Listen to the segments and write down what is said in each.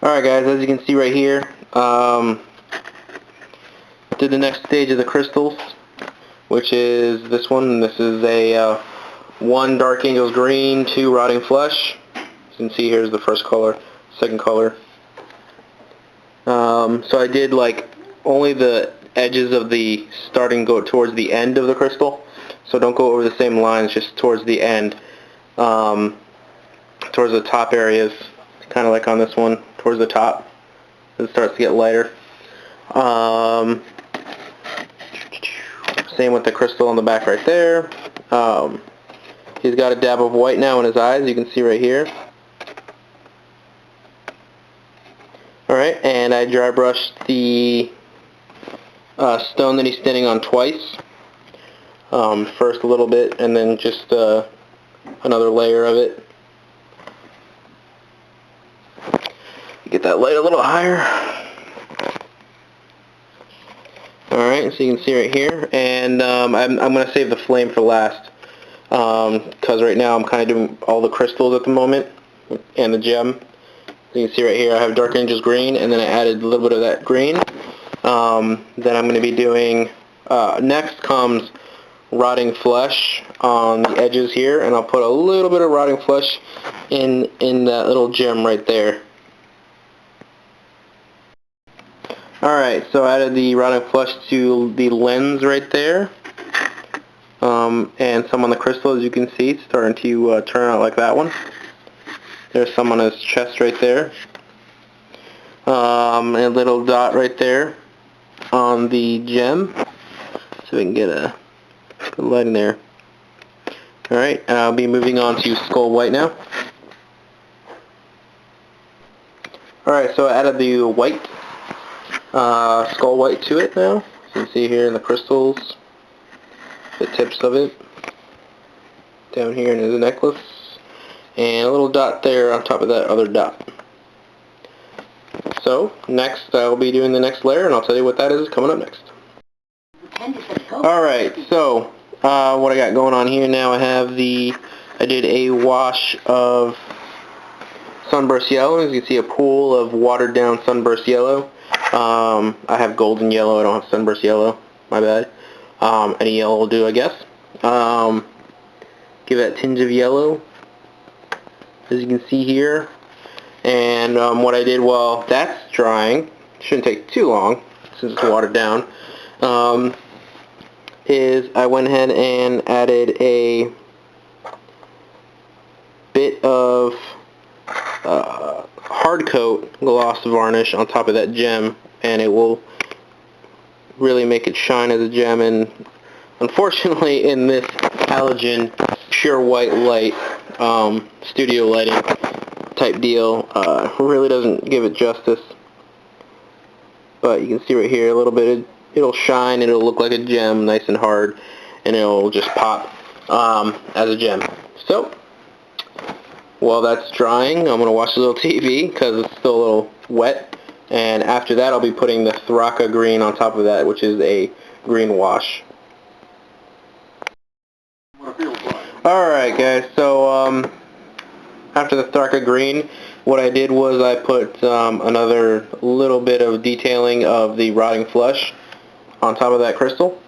Alright guys, as you can see right here, did the next stage of the crystals, which is this one. This is a 1 Dark Angel's Green, 2 Rotting Flesh. As you can see, here's the first color, second color. So I did like only the edges of the starting go towards the end of the crystal. So don't go over the same lines, just towards the end, towards the top areas, kind of like on this one, towards the top. It starts to get lighter. Same with the crystal on the back right there. He's got a dab of white now in his eyes, you can see right here. Alright, and I dry brushed the stone that he's standing on twice. First a little bit, and then just another layer of it. Get that light a little higher. Alright, so you can see right here, and I'm going to save the flame for last, because right now I'm kind of doing all the crystals at the moment, and the gem. So you can see right here I have Dark Angel's Green, and then I added a little bit of that green. Then I'm going to be doing, next comes Rotting Flesh on the edges here, and I'll put a little bit of Rotting Flesh in that little gem right there. Alright, so I added the Rotting Flesh to the lens right there, and some on the crystal, as you can see, starting to turn out like that one. There's some on his chest right there, and a little dot right there on the gem, so we can get a good light in there. Alright, and I'll be moving on to Skull White now. Alright, so I added the white, Skull White to it now. So you can see here in the crystals, the tips of it, down here in his necklace, and a little dot there on top of that other dot. So, next I'll be doing the next layer, and I'll tell you what that is coming up next. Alright, so, what I got going on here now, I did a wash of sunburst yellow. As you can see, a pool of watered down sunburst yellow. I have golden yellow, I don't have sunburst yellow, my bad. Any yellow will do, I guess. Give that tinge of yellow, as you can see here. And what I did while that's drying, shouldn't take too long since it's watered down, is I went ahead and added a bit of hard coat gloss varnish on top of that gem, and it will really make it shine as a gem. And unfortunately, in this halogen pure white light, studio lighting type deal, really doesn't give it justice. But you can see right here a little bit, it'll shine and it'll look like a gem, nice and hard, and it'll just pop as a gem. So while that's drying, I'm going to watch a little TV because it's still a little wet, and after that I'll be putting the Thraka green on top of that, which is a green wash. Alright guys, so after the Thraka green, what I did was I put another little bit of detailing of the Rotting Flesh on top of that crystal.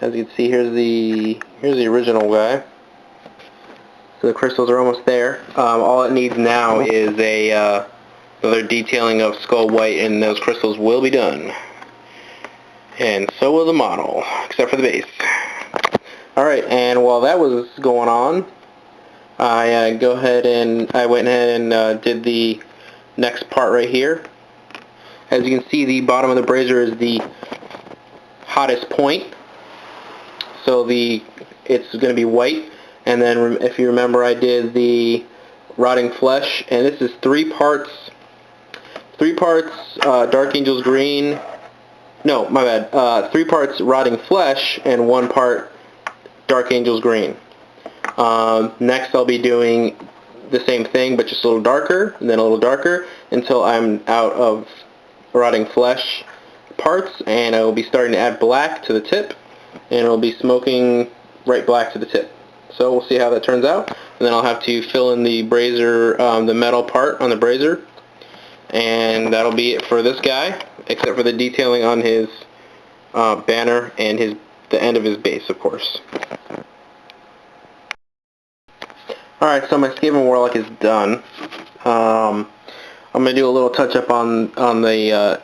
As you can see, here's the original guy. So the crystals are almost there. All it needs now is another detailing of Skull White, and those crystals will be done. And so will the model, except for the base. Alright, and while that was going on, I went ahead and did the next part right here. As you can see, the bottom of the brazier is the hottest point, so it's going to be white. And then, if you remember, I did the Rotting Flesh, and this is three parts Dark Angel's Green. No, my bad. 3 parts Rotting Flesh and 1 part Dark Angel's Green. Next I'll be doing the same thing, but just a little darker, and then a little darker, until I'm out of Rotting Flesh parts, and I will be starting to add black to the tip, and it will be smoking right black to the tip. So we'll see how that turns out, and then I'll have to fill in the brazier, the metal part on the brazier, And that'll be it for this guy, except for the detailing on his banner and the end of his base, of course. Alright, so my Skaven Warlock is done. I'm going to do a little touch-up on the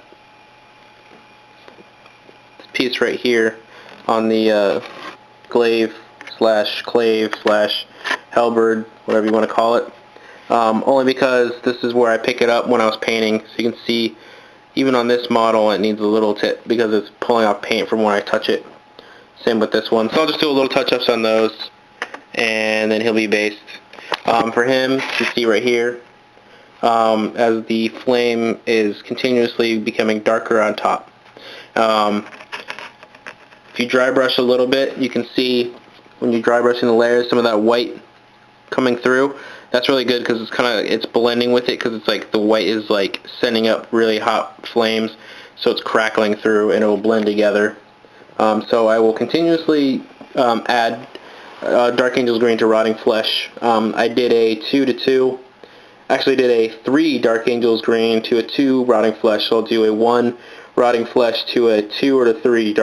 piece right here, on the glaive slash clave slash halberd, whatever you want to call it. Only because this is where I pick it up when I was painting, so you can see even on this model it needs a little tip because it's pulling off paint from when I touch it. Same with this one. So I'll just do a little touch-ups on those, and then he'll be based. For him, you can see right here, as the flame is continuously becoming darker on top. If you dry brush a little bit, you can see when you're dry brushing the layers, some of that white coming through. That's really good because it's blending with it, because it's like the white is like sending up really hot flames, so it's crackling through and it will blend together. So I will continuously add Dark Angel's Green to Rotting Flesh. I did a 2-to-2. Actually did a 3 Dark Angel's Green to a 2 Rotting Flesh, so I'll do a 1 Rotting Flesh to a 2 or to 3 Dark